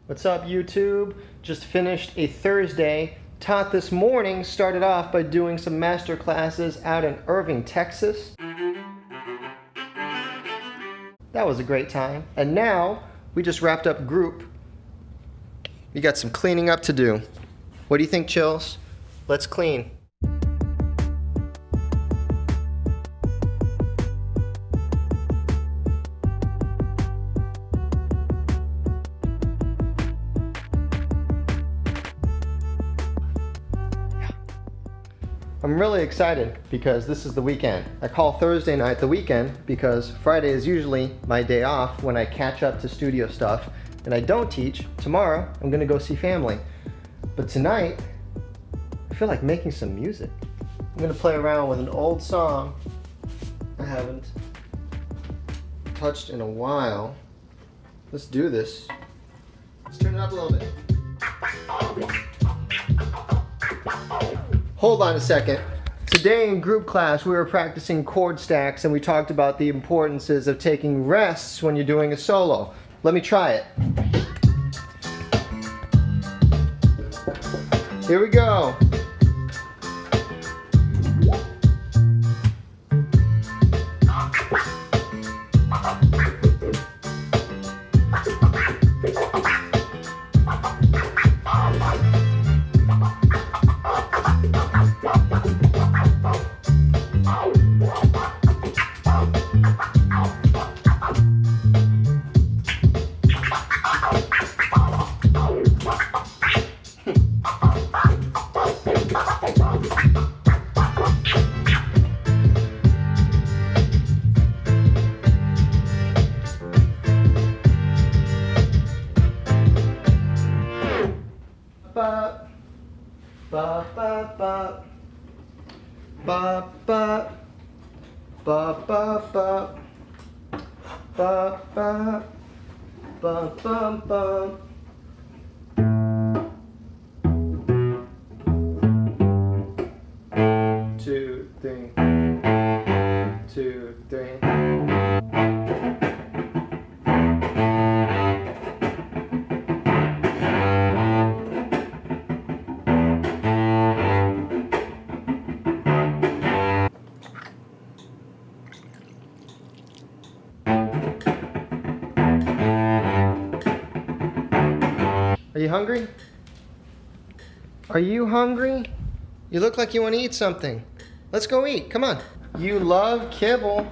What's up, YouTube? Just finished a Thursday. Taught this morning, started off by doing some master classes out in Irving, Texas. That was a great time. And now, we just wrapped up group. We got some cleaning up to do. What do you think, Chills? Let's clean. I'm really excited because this is the weekend. I call Thursday night the weekend because Friday is usually my day off when I catch up to studio stuff and I don't teach. Tomorrow, I'm gonna go see family. But tonight, I feel like making some music. I'm gonna play around with an old song I haven't touched in a while. Let's do this. Let's turn it up a little bit. Hold on a second. Today in group class we were practicing chord stacks and we talked about the importances of taking rests when you're doing a solo. Let me try it. Here we go. Ba ba ba ba ba ba ba ba ba ba ba ba ba. Two, three. 2, 3. Are you hungry? Are you hungry? You look like you want to eat something. Let's go eat. Come on. You love kibble.